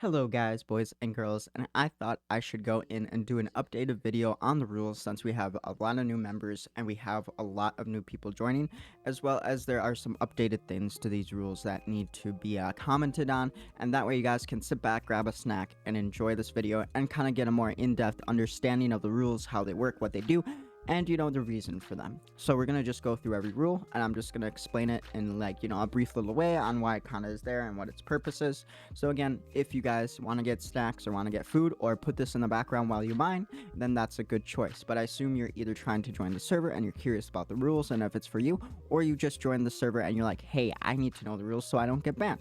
Hello guys, boys and girls, and I thought I should go in and do an updated video on the rules since we have a lot of new members and we have a lot of new people joining, as well as there are some updated things to these rules that need to be commented on, and that way you guys can sit back, grab a snack, and enjoy this video and kind of get a more in-depth understanding of the rules, how they work, what they do, and the reason for them. So we're gonna just go through every rule and I'm just gonna explain it in a brief little way on why it kind of is there and what its purpose is. So again, if you guys want to get snacks or want to get food or put this in the background while you mine, then that's a good choice. But I assume you're either trying to join the server and you're curious about the rules and if it's for you, or you just joined the server and you're like, hey, I need to know the rules so I don't get banned.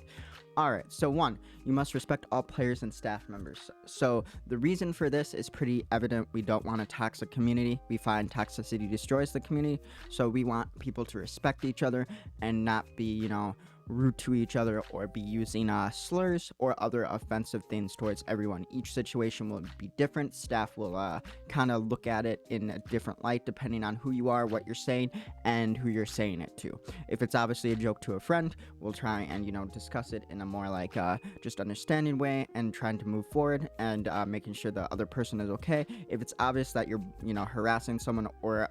Alright, so 1, you must respect all players and staff members. So the reason for this is pretty evident. We don't want a toxic community. We find toxicity destroys the community. So we want people to respect each other and not be, rude to each other or be using slurs or other offensive things towards everyone. Each situation will be different. Staff will kind of look at it in a different light depending on who you are, what you're saying, and who you're saying it to. If it's obviously a joke to a friend, we'll try and discuss it in a more just understanding way and trying to move forward and making sure the other person is okay. If it's obvious that you're harassing someone or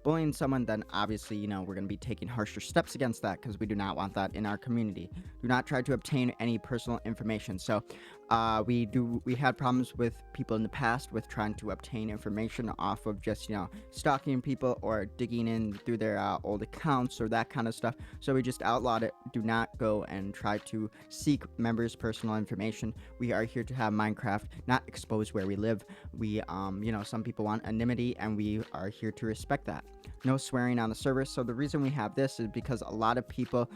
bullying someone, then obviously we're going to be taking harsher steps against that because we do not want that in our community. Do not try to obtain any personal information. So we had problems with people in the past with trying to obtain information off of just stalking people or digging in through their old accounts or that kind of stuff. So we just outlawed it. Do not go and try to seek members' personal information. We are here to have Minecraft, not expose where we live. We some people want anonymity and we are here to respect that. No swearing on the server. So the reason we have this is because a lot of people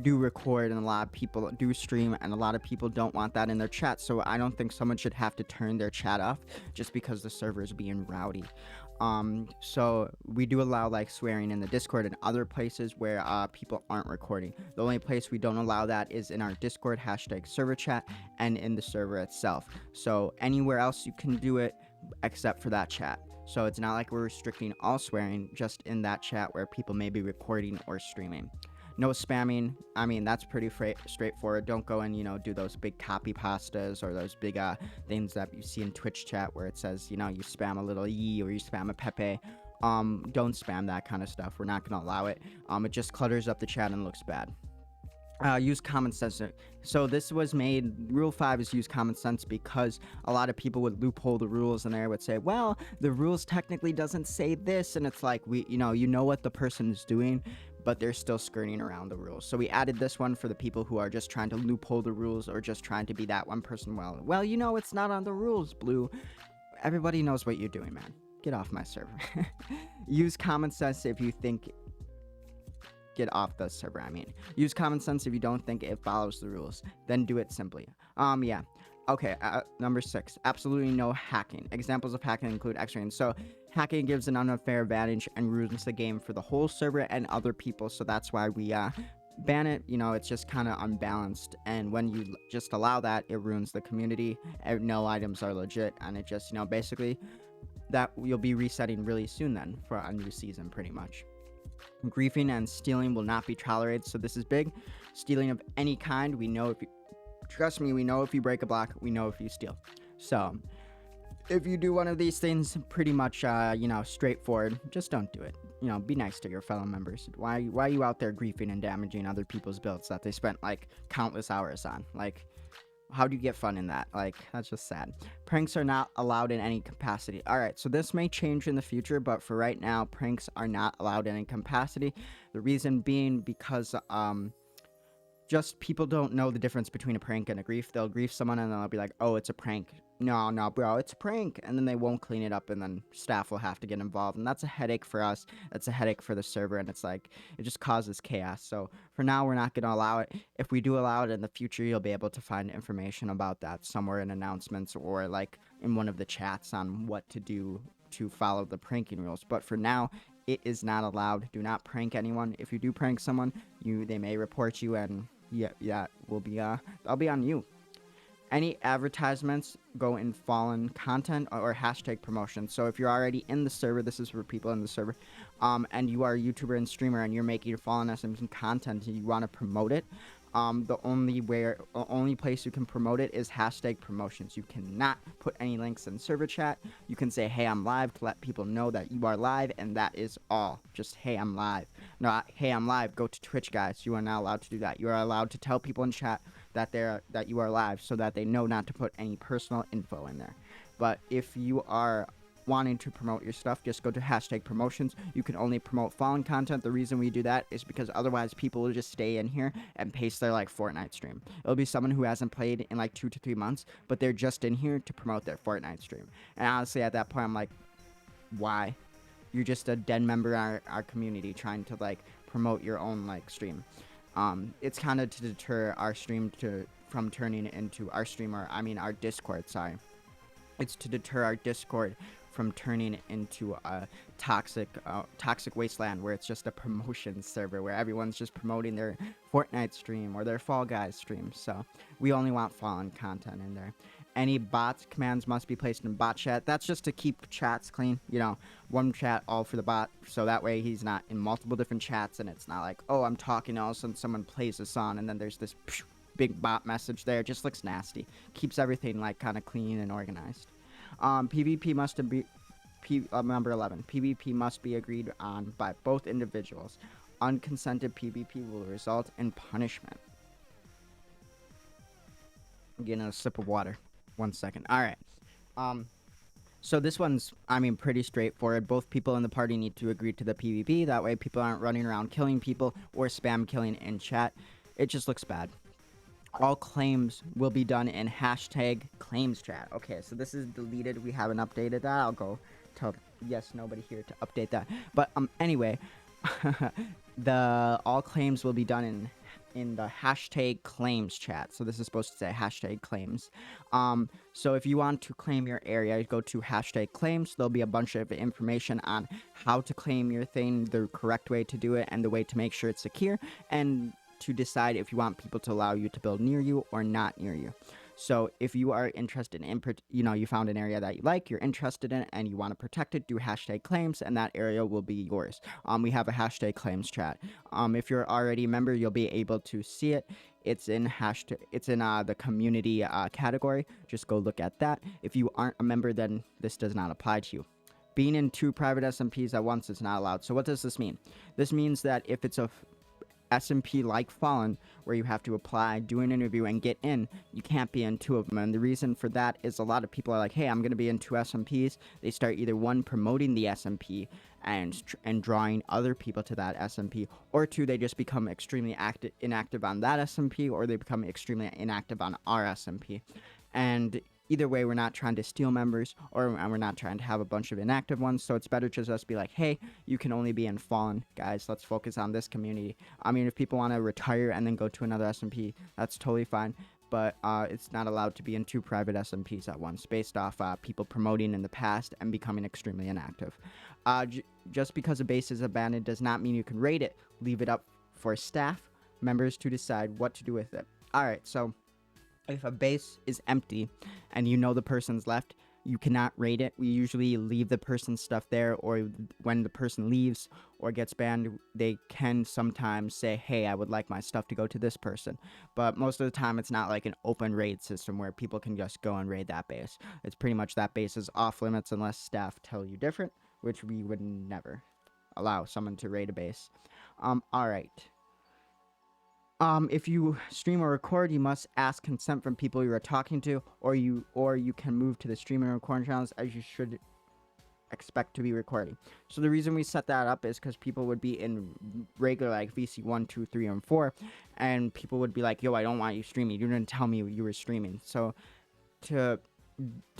do record and a lot of people do stream and a lot of people don't want that in their chat. So I don't think someone should have to turn their chat off just because the server is being rowdy. So we do allow swearing in the Discord and other places where people aren't recording. The only place we don't allow that is in our Discord #server chat and in the server itself. So anywhere else you can do it except for that chat. So it's not like we're restricting all swearing, just in that chat where people may be recording or streaming. No spamming. I mean, that's pretty straightforward. Don't go and do those big copy pastas or those big things that you see in Twitch chat where it says you spam a little yi or you spam a pepe. Don't spam that kind of stuff. We're not gonna allow it. It just clutters up the chat and looks bad. Use common sense. So this was made, rule 5 is use common sense because a lot of people would loophole the rules and they would say, well, the rules technically doesn't say this, and it's like you know what the person is doing, but they're still skirting around the rules. So we added this one for the people who are just trying to loophole the rules or just trying to be that one person. Well, it's not on the rules, Blue. Everybody knows what you're doing, man. Get off my server. Use common sense if you think get off the server. I mean, use common sense if you don't think it follows the rules. Then do it simply. Yeah. Okay, number 6, absolutely no hacking. Examples of hacking include X-ray. So hacking gives an unfair advantage and ruins the game for the whole server and other people. So that's why we ban it. It's just kind of unbalanced. And when you just allow that, it ruins the community. No items are legit. And it just, basically that you'll be resetting really soon then for a new season pretty much. Griefing and stealing will not be tolerated. So this is big. Stealing of any kind, we know if you trust me, we know if you break a block, we know if you steal. So if you do one of these things, pretty much straightforward, just don't do it. Be nice to your fellow members. Why are you out there griefing and damaging other people's builds that they spent countless hours on? How do you get fun in that? That's just sad. Pranks are not allowed in any capacity. All right, so this may change in the future, but for right now, pranks are not allowed in any capacity. The reason being because just people don't know the difference between a prank and a grief. They'll grief someone and they'll be like, oh, it's a prank. No, bro, it's a prank. And then they won't clean it up and then staff will have to get involved. And that's a headache for us. That's a headache for the server. And it's it just causes chaos. So for now, we're not going to allow it. If we do allow it in the future, you'll be able to find information about that somewhere in announcements or in one of the chats on what to do to follow the pranking rules. But for now, it is not allowed. Do not prank anyone. If you do prank someone, they may report you and yeah, will be that'll be on you. Any advertisements go in fallen content or #promotion. So if you're already in the server, this is for people in the server, and you are a YouTuber and streamer and you're making fallen SM content and you want to promote it, The only place you can promote it is hashtag promotions. You cannot put any links in server chat. You can say, hey, I'm live, to let people know that you are live, and that is all. Just, hey, I'm live. Not, hey, I'm live, go to Twitch, guys. You are not allowed to do that. You are allowed to tell people in chat that you are live, so that they know not to put any personal info in there. But if you are wanting to promote your stuff, just go to hashtag promotions. You can only promote Fallen content. The reason we do that is because otherwise people will just stay in here and paste their like Fortnite stream. It'll be someone who hasn't played in like 2 to 3 months, but they're just in here to promote their Fortnite stream. And honestly, at that point, I'm like, why? You're just a dead member of our community trying to like promote your own like stream. It's kind of to deter our stream from turning into our stream, or I mean our Discord. Sorry, it's to deter our Discord from turning into a toxic wasteland where it's just a promotion server where everyone's just promoting their Fortnite stream or their Fall Guys stream. So we only want Fallen content in there. Any bot commands must be placed in bot chat. That's just to keep chats clean. You know, one chat all for the bot, so that way he's not in multiple different chats, and it's not like, oh, I'm talking, all of a sudden someone plays a song, and then there's this big bot message there. It just looks nasty. Keeps everything like kind of clean and organized. PvP must be number 11. PvP must be agreed on by both individuals. Unconsented PvP will result in punishment. I'm getting a sip of water. 1 second. All right. So this one's, I mean, pretty straightforward. Both people in the party need to agree to the PvP. That way people aren't running around killing people or spam killing in chat. It just looks bad. All claims will be done in hashtag claims chat. Okay, so this is deleted. We haven't updated that. I'll go tell yes, nobody here to update that. But anyway, the all claims will be done in the hashtag claims chat. So this is supposed to say hashtag claims. So if you want to claim your area, go to hashtag claims. There'll be a bunch of information on how to claim your thing, the correct way to do it, and the way to make sure it's secure, and to decide if you want people to allow you to build near you or not near you. So if you are interested in, you found an area that you like, you're interested in it, and you want to protect it, do hashtag claims, and that area will be yours. We have a hashtag claims chat. If you're already a member, you'll be able to see it. It's in the community category. Just go look at that. If you aren't a member, then this does not apply to you. Being in 2 private SMPs at once is not allowed. So what does this mean? This means that if it's a SMP like Fallen, where you have to apply, do an interview, and get in, you can't be in 2 of them. And the reason for that is a lot of people are like, hey, I'm going to be in 2 SMPs. They start either 1, promoting the SMP and drawing other people to that SMP, or 2, they just become extremely inactive on that SMP, or they become extremely inactive on our SMP. And either way, we're not trying to steal members, or we're not trying to have a bunch of inactive ones, so it's better to just be like, hey, you can only be in Fallen, guys, let's focus on this community. I mean, if people want to retire and then go to another SMP, that's totally fine, but it's not allowed to be in 2 private SMPs at once, based off people promoting in the past and becoming extremely inactive. Just because a base is abandoned does not mean you can raid it. Leave it up for staff members to decide what to do with it. Alright, so if a base is empty and you know the person's left, you cannot raid it. We usually leave the person's stuff there, or when the person leaves or gets banned, they can sometimes say, hey, I would like my stuff to go to this person. But most of the time, it's not like an open raid system where people can just go and raid that base. It's pretty much that base is off limits unless staff tell you different, which we would never allow someone to raid a base. Alright. If you stream or record, you must ask consent from people you are talking to, or you can move to the stream and recording channels as you should expect to be recording. So the reason we set that up is because people would be in regular like VC 1, 2, 3, and 4, and people would be like, yo, I don't want you streaming. You didn't tell me you were streaming. So to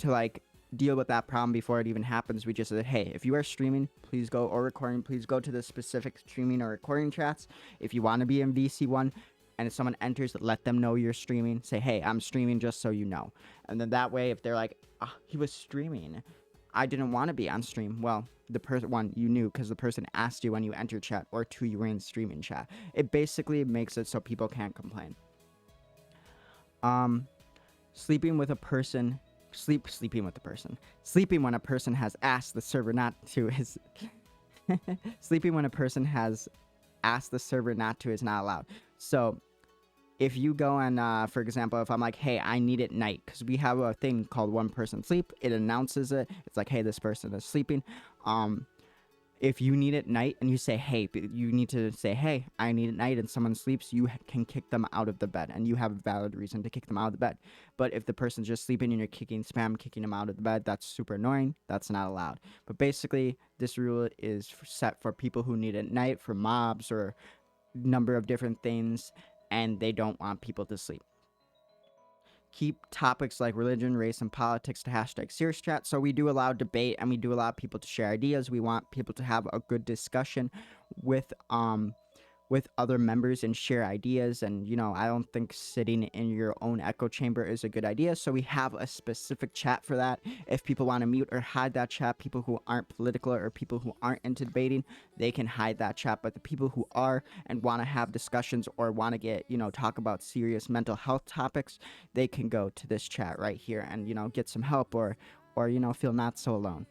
like deal with that problem before it even happens, we just said, hey, if you are streaming, please go, or recording, please go to the specific streaming or recording chats. If you want to be in VC1, and if someone enters, let them know you're streaming. Say, hey, I'm streaming, just so you know. And then that way, if they're like, oh, he was streaming, I didn't want to be on stream. Well, the person, 1, you knew because the person asked you when you entered chat, or 2, you were in streaming chat. It basically makes it so people can't complain. Sleeping when a person has asked the server not to is sleeping when a person has asked the server not to is not allowed. So if you go and for example, if I'm like, hey, I need it night, because we have a thing called one person sleep, it announces it, it's like, hey, this person is sleeping. If you need it night and you say, hey, you need to say, hey, I need it night, and someone sleeps, you can kick them out of the bed, and you have a valid reason to kick them out of the bed. But if the person's just sleeping and you're kicking them out of the bed, that's super annoying. That's not allowed. But basically, this rule is set for people who need it at night, for mobs or number of different things, and they don't want people to sleep. Keep topics like religion, race, and politics to hashtag serious chat. So we do allow debate, and we do allow people to share ideas. We want people to have a good discussion with other members and share ideas. And I don't think sitting in your own echo chamber is a good idea, so we have a specific chat for that. If people want to mute or hide that chat, people who aren't political or people who aren't into debating, they can hide that chat. But the people who are and want to have discussions or want to get talk about serious mental health topics, they can go to this chat right here and get some help, or feel not so alone.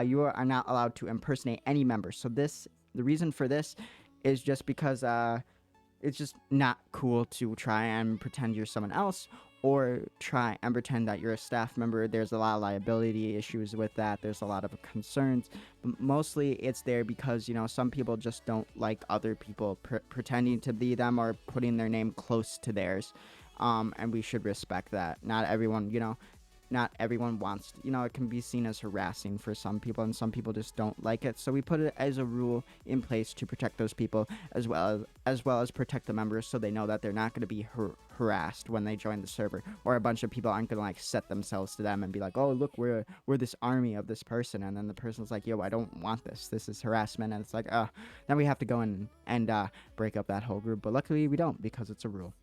You are not allowed to impersonate any member. So the reason for this is just because it's just not cool to try and pretend you're someone else, or try and pretend that you're a staff member. There's a lot of liability issues with that. There's a lot of concerns. But mostly it's there because, some people just don't like other people pretending to be them or putting their name close to theirs. And we should respect that. Not everyone wants, it can be seen as harassing for some people, and some people just don't like it. So we put it as a rule in place to protect those people, as well as protect the members, so they know that they're not going to be harassed when they join the server, or a bunch of people aren't going to like set themselves to them and be like, oh, look, we're this army of this person, and then the person's like, yo, I don't want this is harassment, and it's like, then we have to go in and break up that whole group. But luckily we don't, because it's a rule.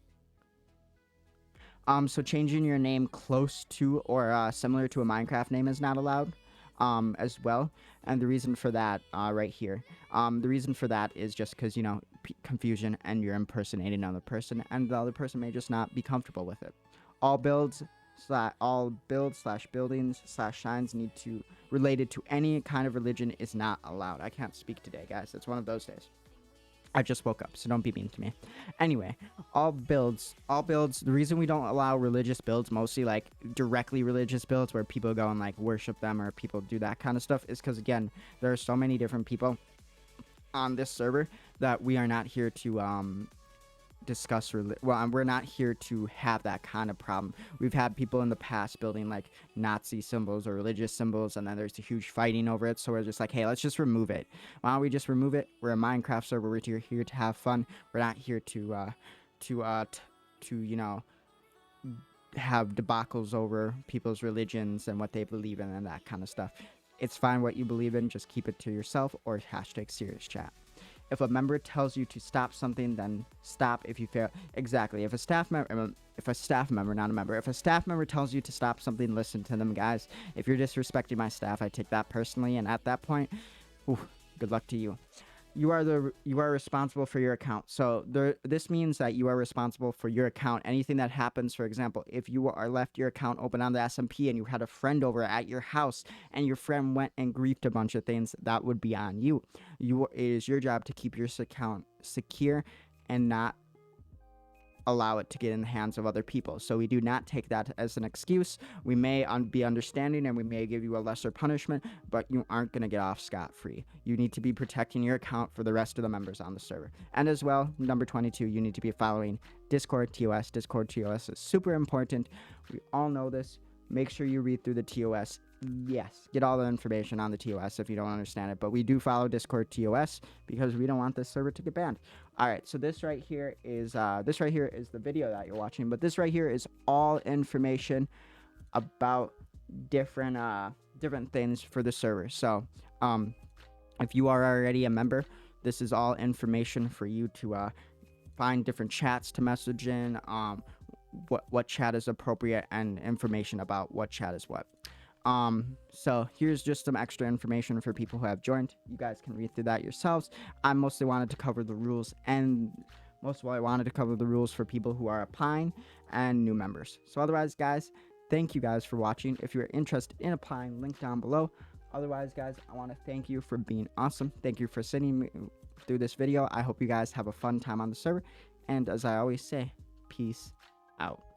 So changing your name close to or similar to a Minecraft name is not allowed, as well. And the reason for that, right here, the reason for that is just because, confusion, and you're impersonating another person, and the other person may just not be comfortable with it. All builds slash buildings slash shines related to any kind of religion is not allowed. I can't speak today, guys. It's one of those days. I just woke up, so don't be mean to me. Anyway, all builds, the reason we don't allow religious builds, mostly like directly religious builds where people go and like worship them, or people do that kind of stuff, is because, again, there are so many different people on this server that we are not here to discuss we're not here to have that kind of problem. We've had people in the past building like Nazi symbols or religious symbols, and then there's a huge fighting over it, so we're just like, hey, let's just remove it. Why don't we just remove it? We're a Minecraft server. We're here to have fun. We're not here to have debacles over people's religions and what they believe in and that kind of stuff. It's fine what you believe in, just keep it to yourself, or hashtag serious chat. If a member tells you to stop something, then stop. If you fail, exactly. If a staff member, not a member, if a staff member tells you to stop something, listen to them, guys. If you're disrespecting my staff, I take that personally, and at that point, good luck to you. You are responsible for your account. So this means that you are responsible for your account. Anything that happens, for example, if you are left your account open on the SMP and you had a friend over at your house and your friend went and griefed a bunch of things, that would be on you. It is your job to keep your account secure and not allow it to get in the hands of other people. So we do not take that as an excuse. We may be understanding, and we may give you a lesser punishment, but you aren't going to get off scot-free. You need to be protecting your account for the rest of the members on the server. And as well, number 22, you need to be following Discord TOS. Discord TOS is super important. We all know this. Make sure you read through the TOS. Yes, get all the information on the TOS if you don't understand it, but we do follow Discord TOS because we don't want this server to get banned. All right, so this right here is the video that you're watching, but this right here is all information about different things for the server. So if you are already a member, this is all information for you to find different chats to message in, what chat is appropriate, and information about what chat is what. So here's just some extra information for people who have joined. You guys can read through that yourselves. I mostly wanted to cover the rules, and most of all, I wanted to cover the rules for people who are applying and new members. So otherwise, guys, thank you guys for watching. If you're interested in applying, link down below. Otherwise, guys, I want to thank you for being awesome. Thank you for sitting through this video. I hope you guys have a fun time on the server. And as I always say, Peace out.